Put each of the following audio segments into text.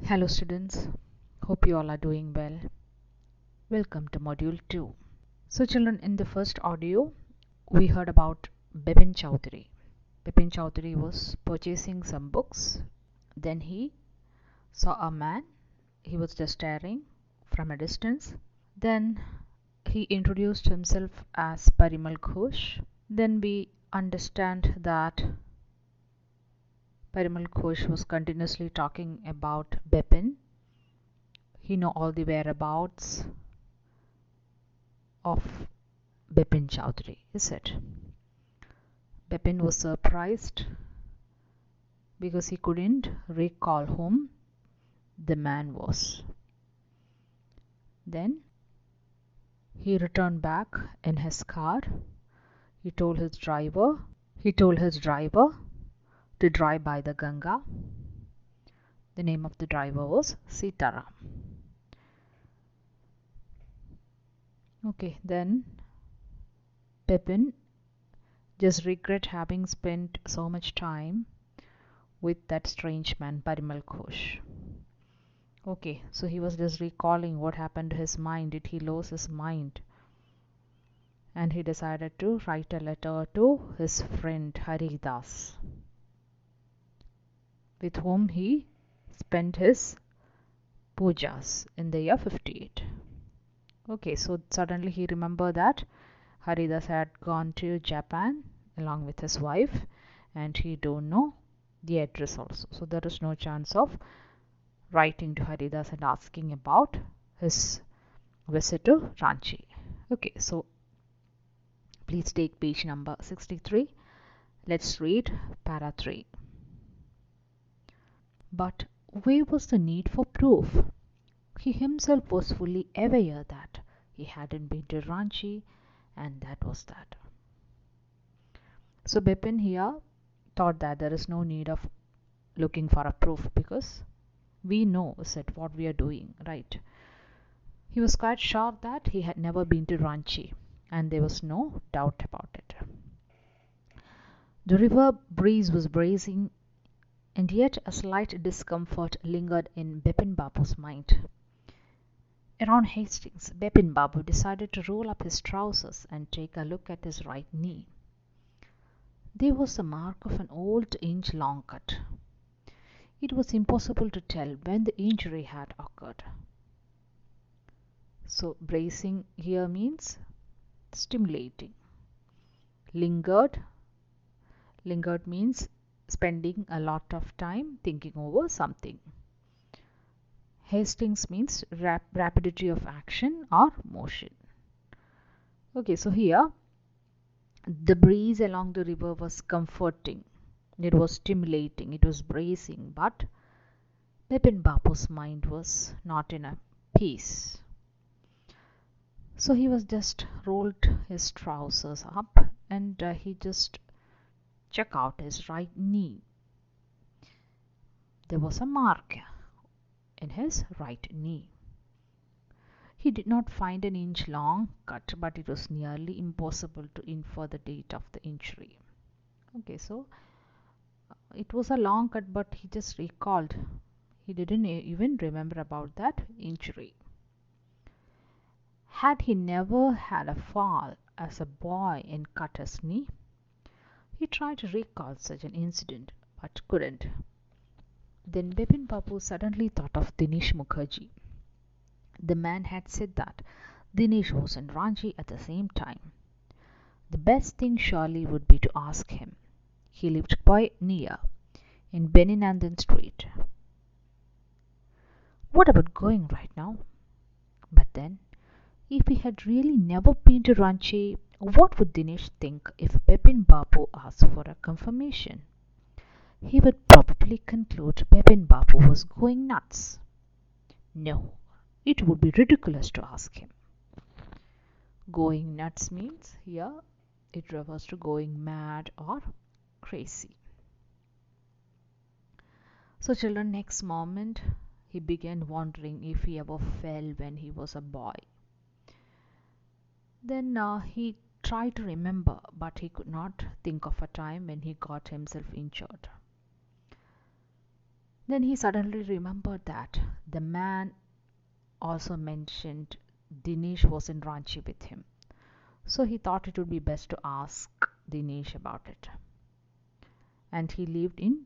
Hello students, hope you all are doing well. Welcome to module 2. So children, in the first audio we heard about Bebin Choudhury. Bebin Choudhury was purchasing some books. Then he saw a man. He was just staring from a distance. Then he introduced himself as Parimal Ghosh. Then we understand that Parimal Ghosh was continuously talking about Bepin. He know all the whereabouts of Bebin Choudhury, is it? Bepin was surprised because he couldn't recall whom the man was. Then he returned back in his car. He told his driver to drive by the Ganga. The name of the driver was Sitaram. Okay, then Bepin just regret having spent so much time with that strange man Parimal Ghosh. Okay, so he was just recalling what happened to his mind. Did he lose his mind? And he decided to write a letter to his friend Haridas, with whom he spent his pujas in the year 58. Okay, so suddenly he remembered that Haridas had gone to Japan along with his wife, and he don't know the address also. So there is no chance of writing to Haridas and asking about his visit to Ranchi. Okay, so please take page number 63. Let's read para 3. But where was the need for proof? He himself was fully aware that he hadn't been to Ranchi, and that was that. So Bepin here thought that there is no need of looking for a proof because we know what we are doing, right? He was quite sure that he had never been to Ranchi, and there was no doubt about it. The river breeze was bracing, and yet a slight discomfort lingered in Bepin Babu's mind. Around Hastings, Bepin Babu decided to roll up his trousers and take a look at his right knee. There was the mark of an old inch-long cut. It was impossible to tell when the injury had occurred. So bracing here means stimulating. Lingered means spending a lot of time thinking over something. Hastings means rapidity of action or motion. Okay, so here the breeze along the river was comforting, it was stimulating, it was bracing, but Bepin Babu's mind was not in a peace. So he was just rolled his trousers up and he just checked out his right knee. There was a mark in his right knee. He did not find an inch-long cut, but it was nearly impossible to infer the date of the injury. Okay, so it was a long cut, but he just recalled. He didn't even remember about that injury. Had he never had a fall as a boy and cut his knee? He tried to recall such an incident, but couldn't. Then Bepin Babu suddenly thought of Dinesh Mukherjee. The man had said that Dinesh was in Ranchi at the same time. The best thing surely would be to ask him. He lived quite near, in Beninandan Street. What about going right now? But then, if he had really never been to Ranchi, what would Dinesh think if Bepin Babu asked for a confirmation? He would probably conclude Bepin Babu was going nuts. No, it would be ridiculous to ask him. Going nuts means here it refers to going mad or crazy. So children, next moment he began wondering if he ever fell when he was a boy. Then he tried to remember, but he could not think of a time when he got himself injured. Then he suddenly remembered that the man also mentioned Dinesh was in Ranchi with him. So he thought it would be best to ask Dinesh about it. And he lived in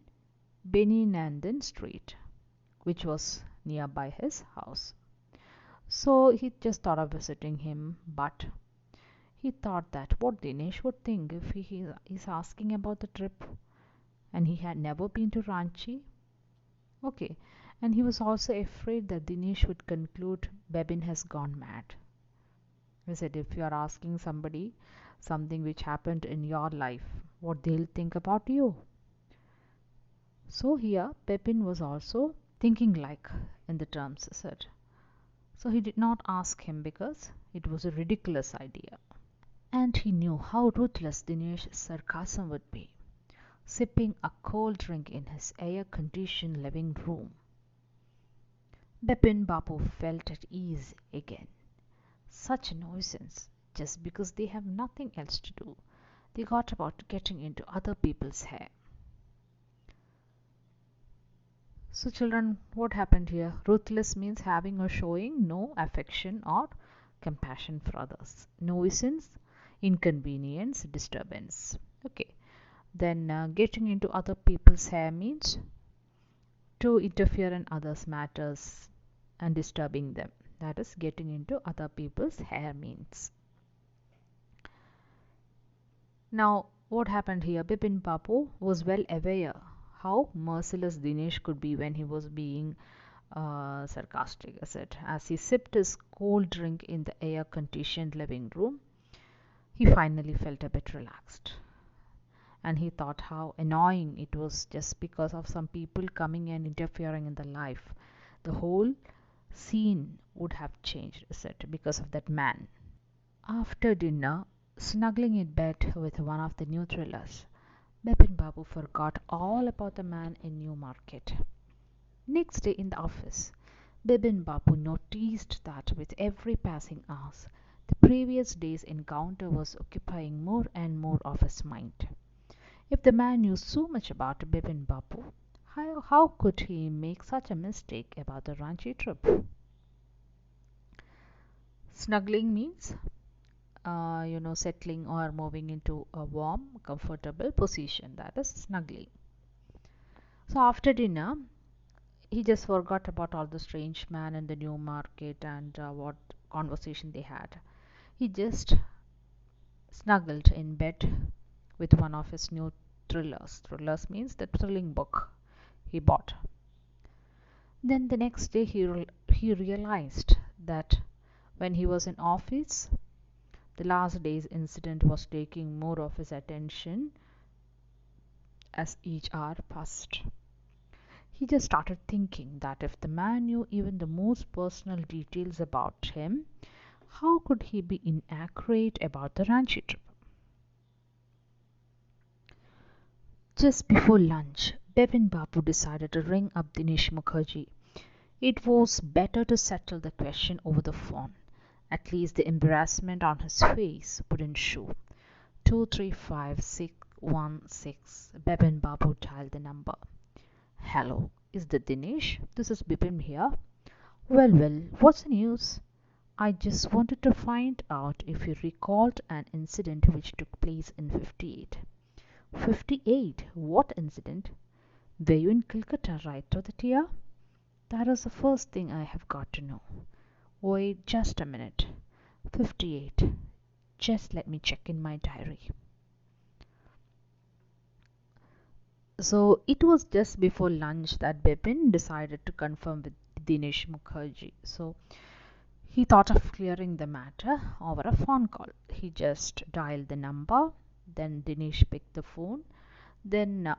Beninandan Street, which was nearby his house. So he just thought of visiting him, but he thought that what Dinesh would think if he is asking about the trip and he had never been to Ranchi. Okay, and he was also afraid that Dinesh would conclude Bebin has gone mad. He said, if you are asking somebody something which happened in your life, what they'll think about you. So here, Bebin was also thinking like in the terms said. So he did not ask him because it was a ridiculous idea. And he knew how ruthless Dinesh's sarcasm would be, sipping a cold drink in his air-conditioned living room. Bipin Babu felt at ease again. Such a nuisance, just because they have nothing else to do. They got about getting into other people's hair. So children, what happened here? Ruthless means having or showing no affection or compassion for others. Nuisance, inconvenience, disturbance. Okay. Then getting into other people's hair means to interfere in others' matters and disturbing them. That is getting into other people's hair means. Now, what happened here? Bipin Babu was well aware how merciless Dinesh could be when he was being sarcastic, as he sipped his cold drink in the air-conditioned living room. He finally felt a bit relaxed. And he thought how annoying it was just because of some people coming and interfering in the life. The whole scene would have changed, because of that man. After dinner, snuggling in bed with one of the new thrillers, Bipin Babu forgot all about the man in Newmarket. Next day in the office, Bipin Babu noticed that with every passing hour, the previous day's encounter was occupying more and more of his mind. If the man knew so much about Bipin Babu, how could he make such a mistake about the Ranchi trip? Snuggling means, settling or moving into a warm, comfortable position. That is snuggling. So after dinner, he just forgot about all the strange man in the new market and what conversation they had. He just snuggled in bed with one of his new thrillers. Thrillers means the thrilling book he bought. Then the next day he realized that when he was in office, the last day's incident was taking more of his attention as each hour passed. He just started thinking that if the man knew even the most personal details about him, how could he be inaccurate about the Ranchi trip? Just before lunch, Bepin Babu decided to ring up Dinesh Mukherjee. It was better to settle the question over the phone. At least the embarrassment on his face wouldn't show. 235616. Bepin Babu dialed the number. Hello, is that Dinesh? This is Bipin here. Well, what's the news? I just wanted to find out if you recalled an incident which took place in 58. 58? What incident? Were you in Calcutta right through the year? That is the first thing I have got to know. Wait just a minute. 58. Just let me check in my diary. So it was just before lunch that Bipin decided to confirm with Dinesh Mukherjee. So he thought of clearing the matter over a phone call. He just dialed the number, then Dinesh picked the phone, then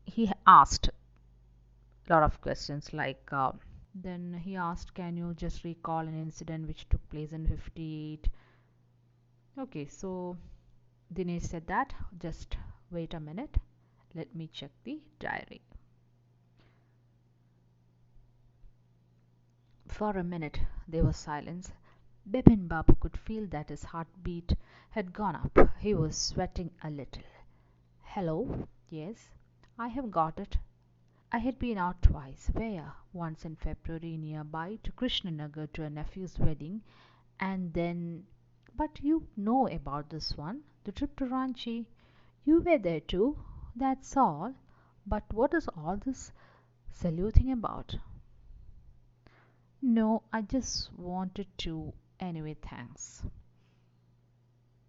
he asked a lot of questions like then he asked, can you just recall an incident which took place in 58? Okay, so Dinesh said that, just wait a minute, let me check the diary. For a minute there was silence. Bipin Babu could feel that his heartbeat had gone up. He was sweating a little. Hello? Yes, I have got it. I had been out twice. Where? Once in February nearby to Krishnanagar to a nephew's wedding, and then. But you know about this one, the trip to Ranchi. You were there too. That's all. But what is all this saluting about? No, I just wanted to. Anyway, thanks.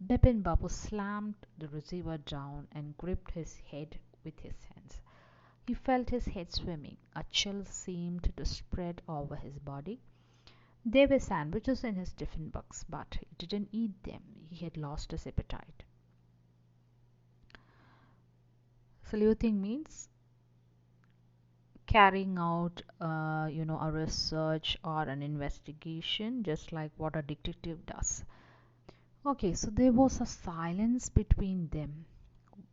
Bepin Babu slammed the receiver down and gripped his head with his hands. He felt his head swimming. A chill seemed to spread over his body. There were sandwiches in his tiffin box, but he didn't eat them. He had lost his appetite. Saluting means carrying out, a research or an investigation, just like what a detective does. Okay, so there was a silence between them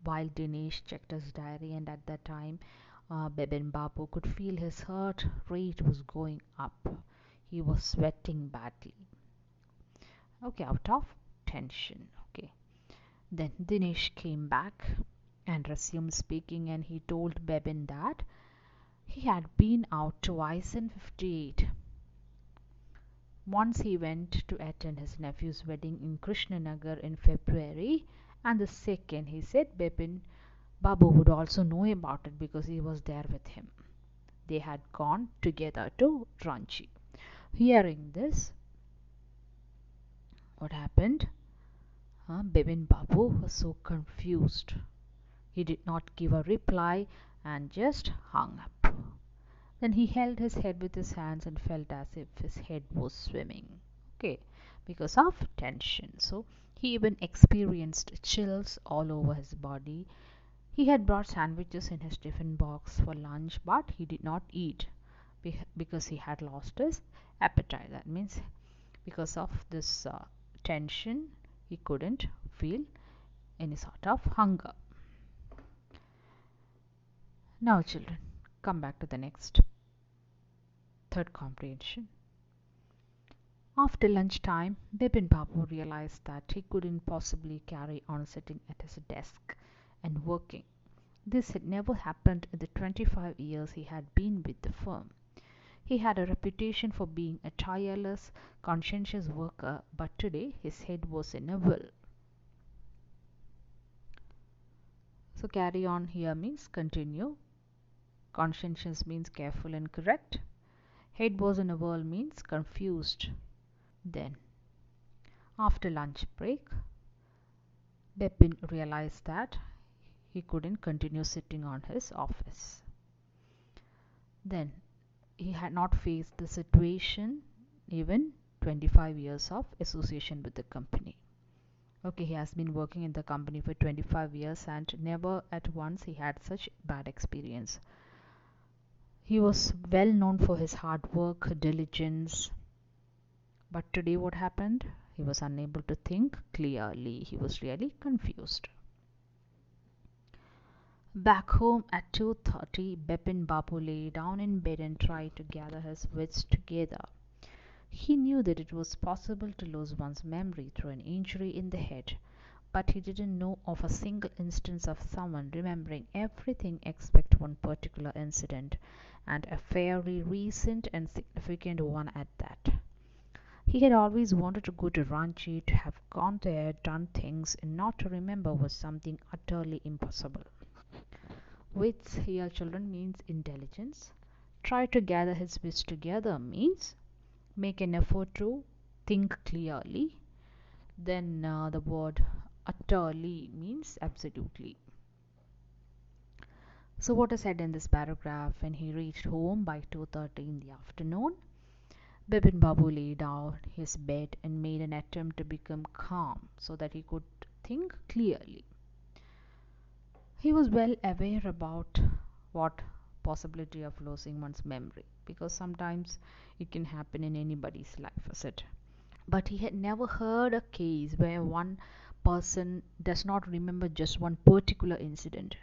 while Dinesh checked his diary, and at that time, Bebin Babu could feel his heart rate was going up. He was sweating badly. Okay, out of tension. Okay. Then Dinesh came back and resumed speaking, and he told Bebin that he had been out twice in 58. Once he went to attend his nephew's wedding in Krishnanagar in February, and the second, he said, Bepin Babu would also know about it because he was there with him. They had gone together to Ranchi. Hearing this, what happened? Bepin Babu was so confused. He did not give a reply and just hung up. Then he held his head with his hands and felt as if his head was swimming. Okay, because of tension. So he even experienced chills all over his body. He had brought sandwiches in his tiffin box for lunch, but he did not eat because he had lost his appetite. That means because of this tension, he couldn't feel any sort of hunger. Now, children, come back to the next third comprehension. After lunchtime, Bipin Babu realized that he couldn't possibly carry on sitting at his desk and working. This had never happened in the 25 years he had been with the firm. He had a reputation for being a tireless, conscientious worker, but today his head was in a whirl. So carry on here means continue. Conscientious means careful and correct. Head was in a whirl means confused. Then, after lunch break, Bepin realized that he couldn't continue sitting on his office. Then, he had not faced the situation even 25 years of association with the company. Okay, he has been working in the company for 25 years and never at once he had such bad experience. He was well known for his hard work, diligence. But today what happened? He was unable to think clearly. He was really confused. Back home at 2:30, Bepin Babu lay down in bed and tried to gather his wits together. He knew that it was possible to lose one's memory through an injury in the head, but he didn't know of a single instance of someone remembering everything except one particular incident, and a fairly recent and significant one at that. He had always wanted to go to Ranchi, to have gone there, done things, and not to remember was something utterly impossible. Wits here, children, means intelligence. Try to gather his wits together means make an effort to think clearly. Then the word utterly means absolutely. So what is said in this paragraph? When he reached home by 2:30 in the afternoon, Bipin Babu lay down his bed and made an attempt to become calm so that he could think clearly. He was well aware about what possibility of losing one's memory, because sometimes it can happen in anybody's life, is it? But he had never heard a case where one person does not remember just one particular incident.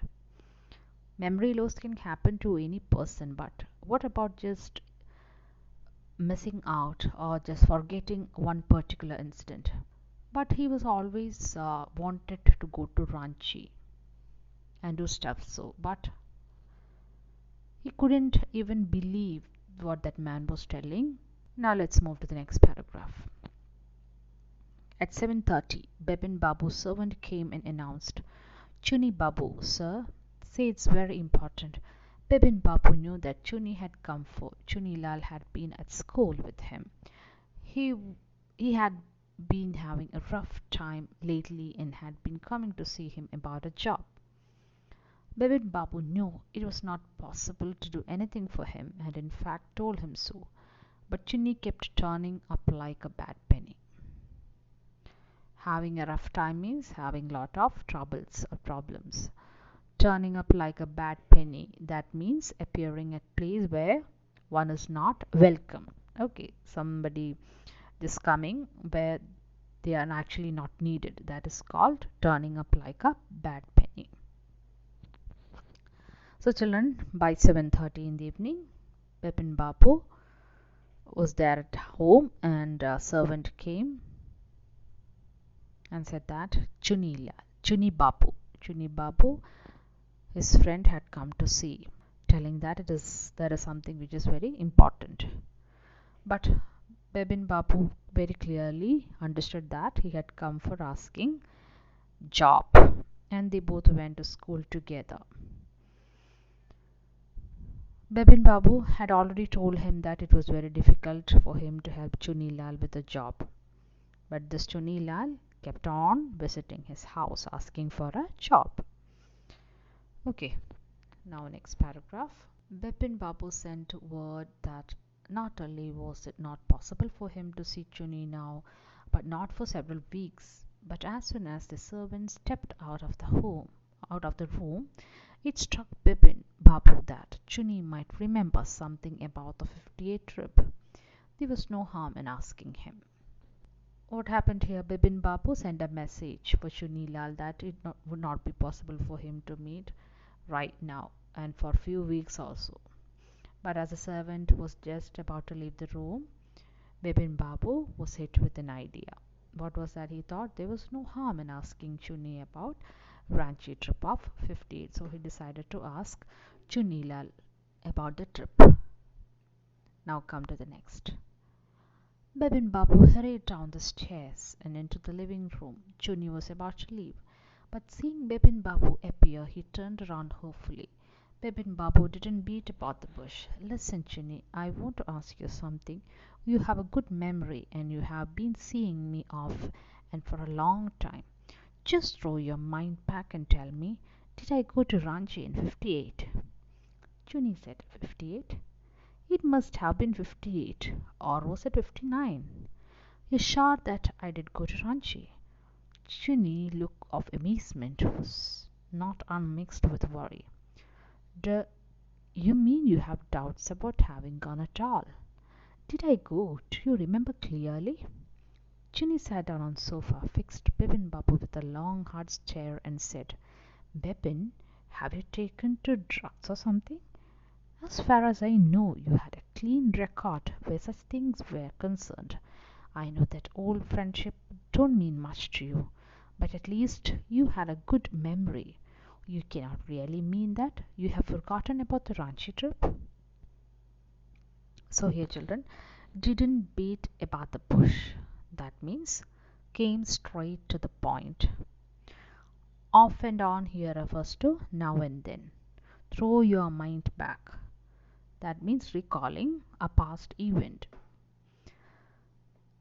Memory loss can happen to any person, but what about just missing out or just forgetting one particular incident? But he was always wanted to go to Ranchi and do stuff. So, but He couldn't even believe what that man was telling. Now let's move to the next paragraph. At 7:30, Bebin Babu's servant came and announced, "Chuni Babu, sir." Say it's very important. Bebin Babu knew that Chuni had come for Chuni Lal had been at school with him. He he had been having a rough time lately and had been coming to see him about a job. Bebin Babu knew it was not possible to do anything for him and in fact told him so. But Chuni kept turning up like a bad penny. Having a rough time means having lot of troubles or problems. Turning up like a bad penny, that means appearing at place where one is not welcome. Okay, somebody is coming where they are actually not needed. That is called turning up like a bad penny. So children, by 7:30 in the evening, Bebin Babu was there at home and a servant came and said that Chuni Babu, his friend had come to see, telling that there is something which is very important. But Bebin Babu very clearly understood that he had come for asking job, and they both went to school together. Bebin Babu had already told him that it was very difficult for him to help Chuni Lal with a job, but this Chuni Lal kept on visiting his house asking for a job. Okay, now next paragraph. Bepin Babu sent word that not only was it not possible for him to see Chuni now, but not for several weeks, but as soon as the servant stepped out of the room, it struck Bepin Babu that Chuni might remember something about the 58 trip. There was no harm in asking him. What happened here? Bebin Babu sent a message for Chuni Lal that would not be possible for him to meet right now and for a few weeks also. But as the servant was just about to leave the room, Bebin Babu was hit with an idea. What was that? He thought there was no harm in asking Chuni about Ranchi trip of 58. So he decided to ask Chuni Lal about the trip. Now come to the next. Bebin Babu hurried down the stairs and into the living room. Chuni was about to leave, but seeing Bebin Babu appear, he turned around hopefully. Bebin Babu didn't beat about the bush. "Listen, Chuni, I want to ask you something. You have a good memory and you have been seeing me off and for a long time. Just throw your mind back and tell me, did I go to Ranchi in 58? Chuni said, 58? It must have been 58, or was it 59? You're sure that I did go to Ranchi? Chuni's look of amazement was not unmixed with worry. Do you mean you have doubts about having gone at all? Did I go? Do you remember clearly? Chuni sat down on the sofa, fixed Bebin Babu with a long hard stare and said, "Bebin, have you taken to drugs or something? As far as I know, you had a clean record where such things were concerned. I know that old friendship don't mean much to you, but at least you had a good memory. You cannot really mean that you have forgotten about the Ranchi trip?" So here children, didn't beat about the bush. That means came straight to the point. Off and on here refers to now and then. Throw your mind back. That means recalling a past event.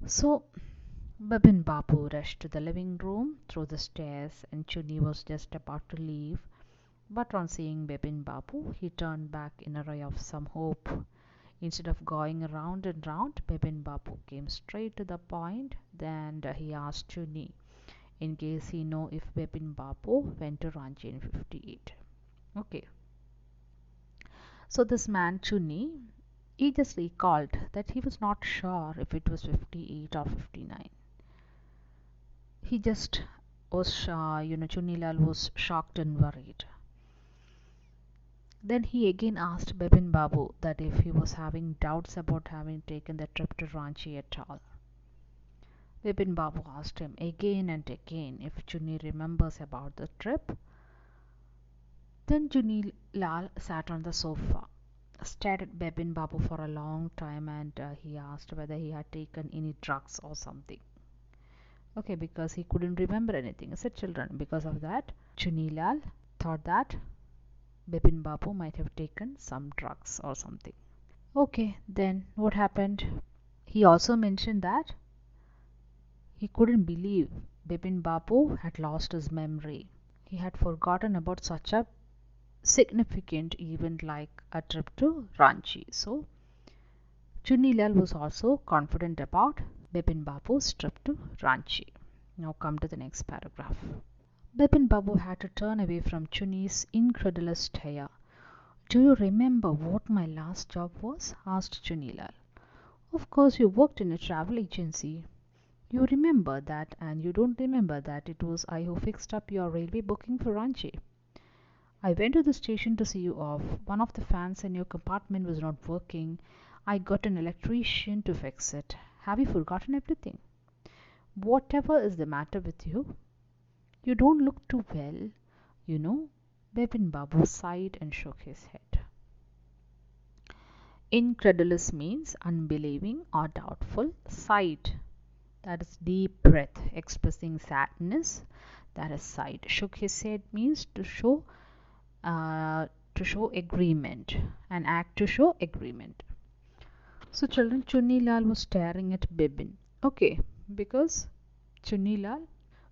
So Bebin Babu rushed to the living room through the stairs and Chuni was just about to leave. But on seeing Bebin Babu, he turned back in a ray of some hope. Instead of going round and round, Bebin Babu came straight to the point. Then he asked Chuni in case he know if Bebin Babu went to Ranchi in 58. Okay. So this man Chuni, he just recalled that he was not sure if it was 58 or 59. He just was Chuni Lal was shocked and worried. Then he again asked Bebin Babu that if he was having doubts about having taken the trip to Ranchi at all. Bebin Babu asked him again and again if Chuni remembers about the trip. Then Chuni Lal sat on the sofa stared at Bebin Babu for a long time, and he asked whether he had taken any drugs or something. Okay, because he couldn't remember anything. I said children. Because of that, Chunilal thought that Bebin Babu might have taken some drugs or something. Okay, then what happened? He also mentioned that he couldn't believe Bipin Babu had lost his memory. He had forgotten about such a significant event like a trip to Ranchi. So, Chunilal was also confident about Bipin Babu's trip to Ranchi. Now, come to the next paragraph. Bipin Babu had to turn away from Chuni's incredulous stare. Do you remember what my last job was? Asked Chunilal. Of course, you worked in a travel agency. You remember that, and you don't remember that it was I who fixed up your railway booking for Ranchi. I went to the station to see you off. One of the fans in your compartment was not working. I got an electrician to fix it. Have you forgotten everything? Whatever is the matter with you? You don't look too well. You know, Bepin Babu sighed and shook his head. Incredulous means unbelieving or doubtful. Sighed, that is deep breath expressing sadness, that is sighed. Shook his head means to show agreement, and act to show agreement. So children, Chunilal was staring at Bibin. Okay, because Chunilal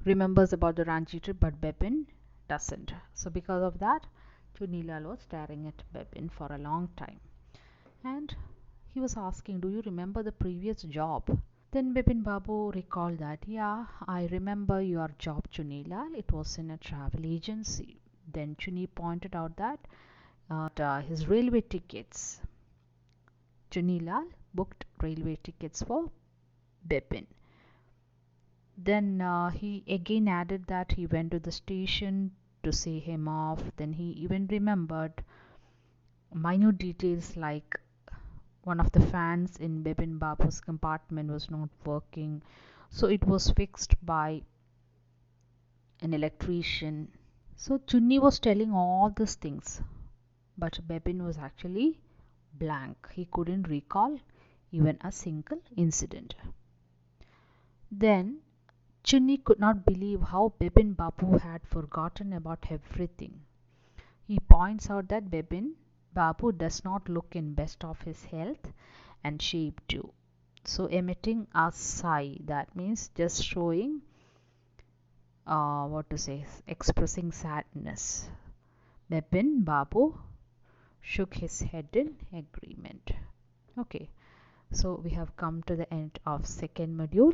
remembers about the Ranchi trip, but Bibin doesn't. So because of that, Chunilal was staring at Bibin for a long time, and he was asking, "Do you remember the previous job?" Then Bipin Babu recalled that, yeah, I remember your job, Chunilal. It was in a travel agency. Then Chuni pointed out that his railway tickets, Chunilal booked railway tickets for Bipin. Then he again added that he went to the station to see him off. Then he even remembered minute details like one of the fans in Bipin Babu's compartment was not working, so it was fixed by an electrician. So Chunni was telling all these things, but Bepin was actually blank. He couldn't recall even a single incident. Then Chunni could not believe how Bepin Babu had forgotten about everything. He points out that Bepin Babu does not look in best of his health and shape too. So emitting a sigh, that means just showing what to say, expressing sadness. Bepin Babu shook his head in agreement. Okay, so we have come to the end of second module.